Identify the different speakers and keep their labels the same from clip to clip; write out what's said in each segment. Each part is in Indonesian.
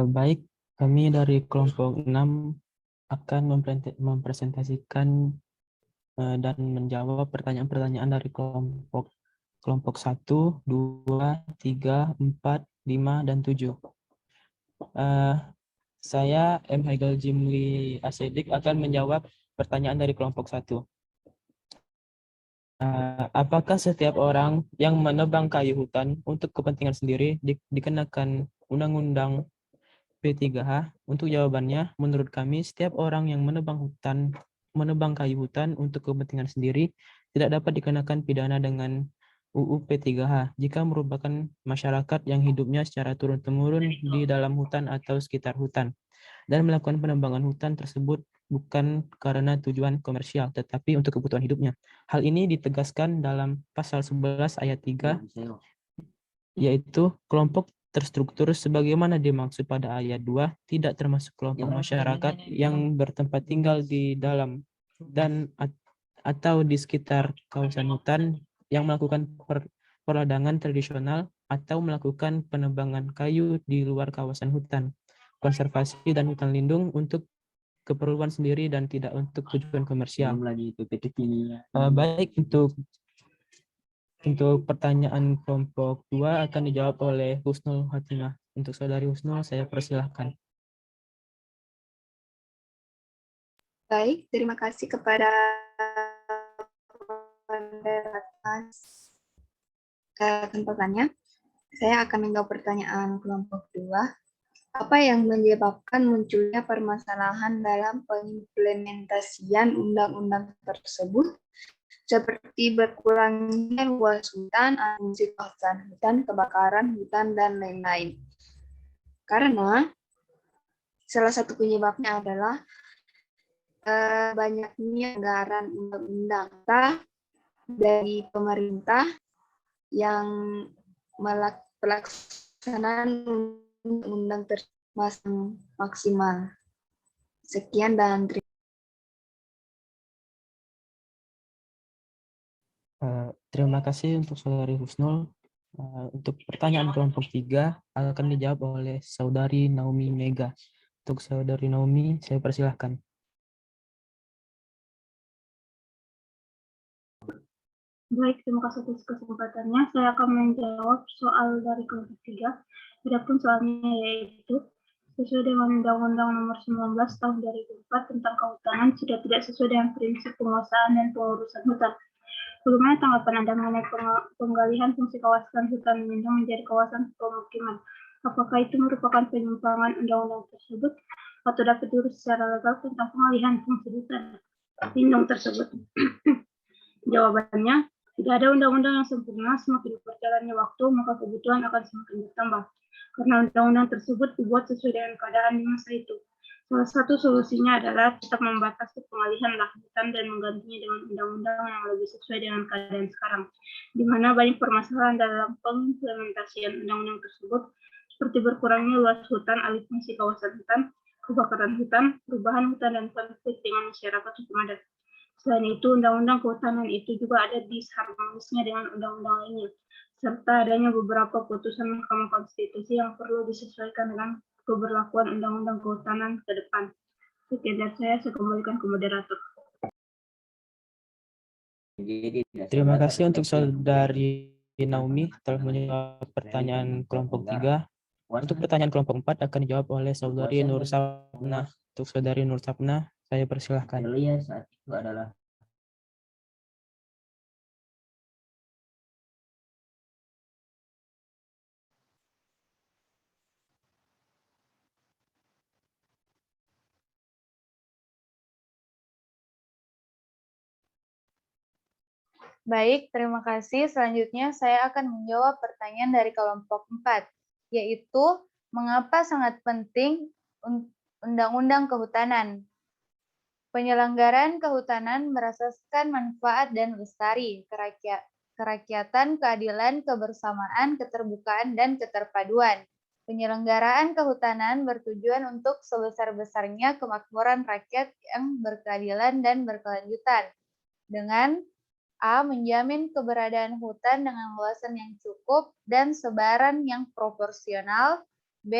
Speaker 1: Baik, kami dari kelompok 6 akan mempresentasikan dan menjawab pertanyaan-pertanyaan dari kelompok 1, 2, 3, 4, 5, dan 7. Saya M. Haigel Jimli Asedik akan menjawab pertanyaan dari kelompok 1. Apakah setiap orang yang menebang kayu hutan untuk kepentingan sendiri dikenakan Undang-Undang P3H? Untuk jawabannya, menurut kami, setiap orang yang menebang kayu hutan untuk kepentingan sendiri tidak dapat dikenakan pidana dengan UU P3H jika merupakan masyarakat yang hidupnya secara turun-temurun di dalam hutan atau sekitar hutan dan melakukan penebangan hutan tersebut bukan karena tujuan komersial, tetapi untuk kebutuhan hidupnya. Hal ini ditegaskan dalam pasal 11 ayat 3, yaitu kelompok terstruktur sebagaimana dimaksud pada ayat 2 tidak termasuk kelompok masyarakat yang bertempat tinggal di dalam dan atau di sekitar kawasan hutan yang melakukan perladangan tradisional atau melakukan penebangan kayu di luar kawasan hutan, konservasi dan hutan lindung untuk keperluan sendiri dan tidak untuk tujuan komersial. Baik, untuk pertanyaan kelompok 2 akan dijawab oleh Husnul Hatimah. Untuk saudari Husnul, saya persilahkan.
Speaker 2: Baik, terima kasih kepada atas kesempatannya. Saya akan menjawab pertanyaan kelompok 2. Apa yang menyebabkan munculnya permasalahan dalam pengimplementasian undang-undang tersebut, seperti berkurangnya luas hutan, fungsi kawasan hutan, kebakaran hutan, dan lain-lain? Karena salah satu penyebabnya adalah banyaknya anggaran undang-undang dari pemerintah yang pelaksanaan undang-undang tersebut maksimal. Sekian dan
Speaker 1: terima kasih untuk saudari Husnul. Untuk pertanyaan kelompok 3 akan dijawab oleh saudari Naomi Mega. Untuk saudari Naomi, saya persilahkan.
Speaker 3: Baik, terima kasih atas kesempatannya. Saya akan menjawab soal dari kelompok 3. Adapun soalnya yaitu sesuai dengan Undang-Undang Nomor 19 Tahun 2004 tentang Kehutanan sudah tidak sesuai dengan prinsip penguasaan dan pengurusan hutan. Bagaimana tanggapan Anda mengenai penggalian fungsi kawasan hutan lindung menjadi kawasan pemukiman? Apakah itu merupakan penyimpangan undang-undang tersebut atau dapat diurus secara legal tentang pengalihan fungsi hutan lindung tersebut? Jawabannya, tidak ada undang-undang yang sempurna. Semakin berjalannya waktu, maka kebutuhan akan semakin bertambah. Karena undang-undang tersebut dibuat sesuai dengan keadaan di masa itu. Salah satu solusinya adalah tetap membatasi pengalihan lahan hutan dan menggantinya dengan undang-undang yang lebih sesuai dengan keadaan sekarang, di mana banyak permasalahan dalam pengimplementasian undang-undang tersebut, seperti berkurangnya luas hutan, alih fungsi kawasan hutan, kebakaran hutan, perubahan hutan, dan konflik dengan masyarakat hukum adat. Selain itu, undang-undang kehutanan itu juga ada disharmonisnya dengan undang-undang lainnya, serta adanya beberapa putusan Mahkamah Konstitusi yang perlu disesuaikan dengan keberlakuan undang-undang kehutanan ke depan. Sekian dari saya kembalikan ke moderator.
Speaker 1: Terima kasih untuk saudari Naomi telah menjawab pertanyaan kelompok 3. Untuk pertanyaan kelompok 4 akan dijawab oleh saudari Nur Sapna. Untuk saudari Nur Sapna, saya persilahkan. Saat itu adalah
Speaker 4: Baik, terima kasih. Selanjutnya saya akan menjawab pertanyaan dari kelompok 4, yaitu mengapa sangat penting Undang-Undang Kehutanan. Penyelenggaraan kehutanan merasakan manfaat dan lestari, kerakyatan, keadilan, kebersamaan, keterbukaan, dan keterpaduan. Penyelenggaraan kehutanan bertujuan untuk sebesar-besarnya kemakmuran rakyat yang berkeadilan dan berkelanjutan, dengan A. Menjamin keberadaan hutan dengan luasan yang cukup dan sebaran yang proporsional. B.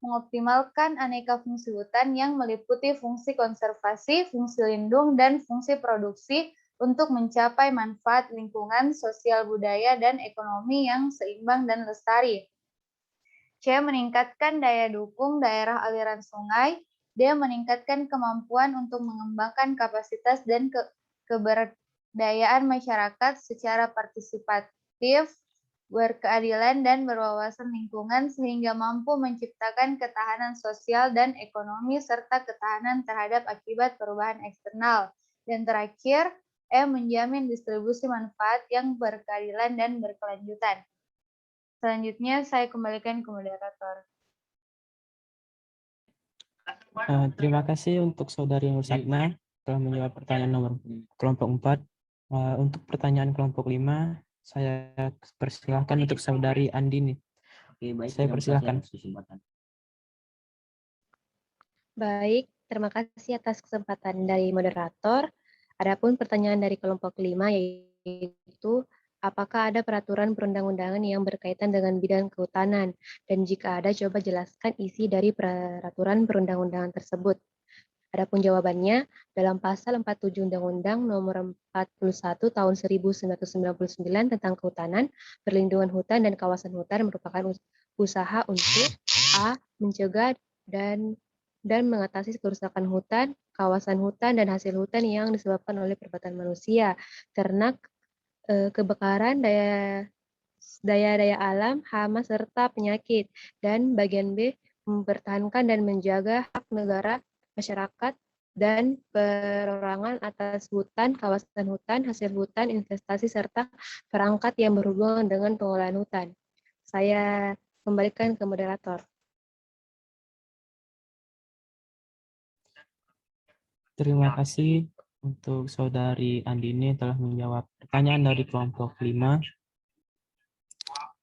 Speaker 4: mengoptimalkan aneka fungsi hutan yang meliputi fungsi konservasi, fungsi lindung, dan fungsi produksi untuk mencapai manfaat lingkungan, sosial budaya, dan ekonomi yang seimbang dan lestari. C. Meningkatkan daya dukung daerah aliran sungai. D. Meningkatkan kemampuan untuk mengembangkan kapasitas dan keberdayaan masyarakat secara partisipatif, berkeadilan, dan berwawasan lingkungan sehingga mampu menciptakan ketahanan sosial dan ekonomi serta ketahanan terhadap akibat perubahan eksternal. Dan terakhir, E. Menjamin distribusi manfaat yang berkeadilan dan berkelanjutan. Selanjutnya, saya kembalikan ke moderator.
Speaker 1: Terima kasih untuk Saudari Nur Sakna telah menjawab pertanyaan nomor kelompok 4. Untuk pertanyaan kelompok 5, saya persilahkan untuk Saudari Andini.
Speaker 5: Oke, baik.
Speaker 1: Saya persilahkan.
Speaker 6: Baik, terima kasih atas kesempatan dari moderator. Adapun pertanyaan dari kelompok 5 yaitu apakah ada peraturan perundang-undangan yang berkaitan dengan bidang kehutanan? Dan jika ada, coba jelaskan isi dari peraturan perundang-undangan tersebut. Adapun jawabannya, dalam pasal 47 Undang-Undang Nomor 41 Tahun 1999 tentang Kehutanan, Perlindungan Hutan dan Kawasan Hutan merupakan usaha untuk A. Mencegah dan mengatasi kerusakan hutan, kawasan hutan, dan hasil hutan yang disebabkan oleh perbuatan manusia, ternak, kebakaran, daya alam, hama, serta penyakit. Dan bagian B, mempertahankan dan menjaga hak negara, masyarakat, dan perorangan atas hutan, kawasan hutan, hasil hutan, investasi, serta perangkat yang berhubungan dengan pengelolaan hutan. Saya kembalikan ke moderator.
Speaker 1: Terima kasih untuk Saudari Andini telah menjawab pertanyaan dari kelompok 5.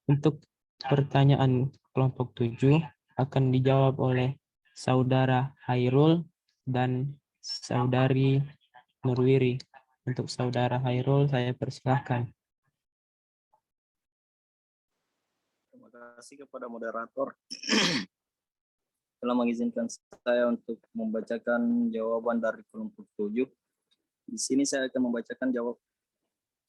Speaker 1: Untuk pertanyaan kelompok 7 akan dijawab oleh Saudara Hairul dan Saudari Nurwiri. Untuk Saudara Hairul, saya persilahkan.
Speaker 7: Terima kasih kepada moderator telah mengizinkan saya untuk membacakan jawaban dari kelompok 7. Di sini saya akan membacakan jawab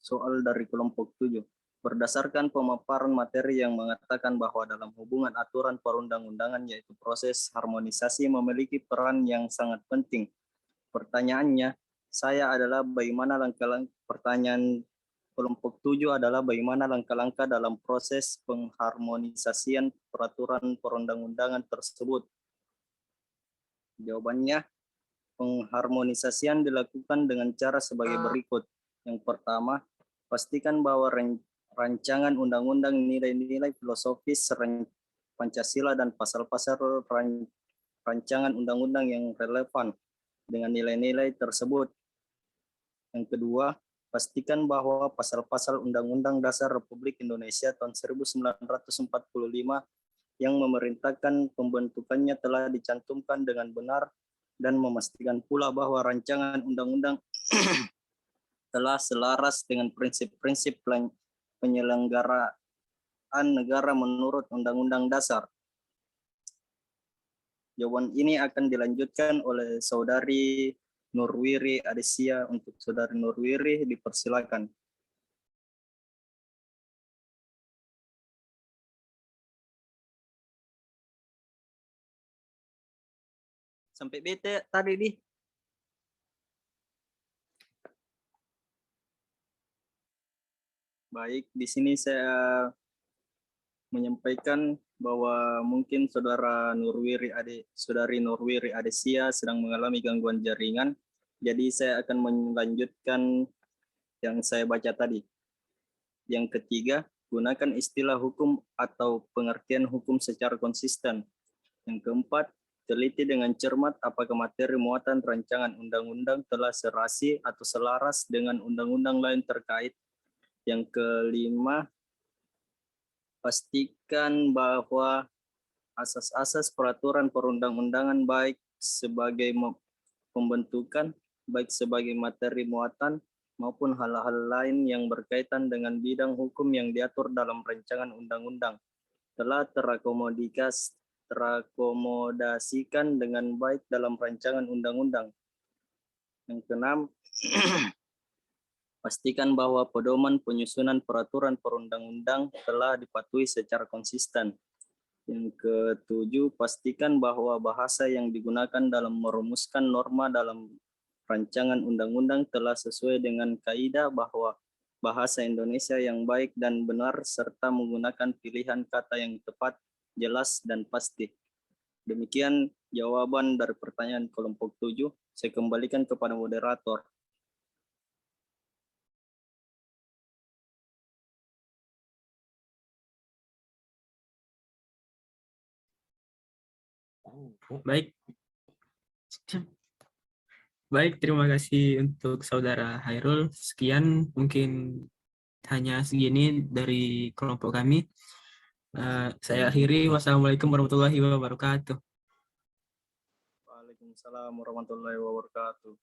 Speaker 7: soal dari kelompok 7. Berdasarkan pemaparan materi yang mengatakan bahwa dalam hubungan aturan perundang-undangan yaitu proses harmonisasi memiliki peran yang sangat penting. Pertanyaannya, pertanyaan kelompok 7 adalah bagaimana langkah-langkah dalam proses pengharmonisasian peraturan perundang-undangan tersebut. Jawabannya, pengharmonisasian dilakukan dengan cara sebagai berikut. Yang pertama, pastikan bahwa rancangan undang-undang nilai-nilai filosofis Pancasila dan pasal-pasal rancangan undang-undang yang relevan dengan nilai-nilai tersebut. Yang kedua, pastikan bahwa pasal-pasal Undang-Undang Dasar Republik Indonesia tahun 1945 yang memerintahkan pembentukannya telah dicantumkan dengan benar dan memastikan pula bahwa rancangan undang-undang telah selaras dengan prinsip-prinsip penyelenggaraan negara menurut Undang-Undang Dasar. Jawaban ini akan dilanjutkan oleh Saudari Nurwiri Adesia. Untuk Saudari Nurwiri, dipersilakan. Sampai bete tadi di. Baik, di sini saya menyampaikan bahwa mungkin Saudari Nurwiri Adesia sedang mengalami gangguan jaringan. Jadi saya akan melanjutkan yang saya baca tadi. Yang ketiga, gunakan istilah hukum atau pengertian hukum secara konsisten. Yang keempat, teliti dengan cermat apakah materi muatan rancangan undang-undang telah serasi atau selaras dengan undang-undang lain terkait. Yang kelima, pastikan bahwa asas-asas peraturan perundang-undangan baik sebagai pembentukan, baik sebagai materi muatan, maupun hal-hal lain yang berkaitan dengan bidang hukum yang diatur dalam rancangan undang-undang telah terakomodasikan dengan baik dalam rancangan undang-undang. Yang keenam, pastikan bahwa pedoman penyusunan peraturan perundang-undang telah dipatuhi secara konsisten. Yang ketujuh, pastikan bahwa bahasa yang digunakan dalam merumuskan norma dalam rancangan undang-undang telah sesuai dengan kaidah bahwa bahasa Indonesia yang baik dan benar serta menggunakan pilihan kata yang tepat, jelas, dan pasti. Demikian jawaban dari pertanyaan kelompok 7. Saya kembalikan kepada moderator.
Speaker 1: Baik. Baik, terima kasih untuk Saudara Hairul. Sekian mungkin hanya segini dari kelompok kami. Saya akhiri. Wassalamualaikum warahmatullahi wabarakatuh.
Speaker 7: Waalaikumsalam warahmatullahi wabarakatuh.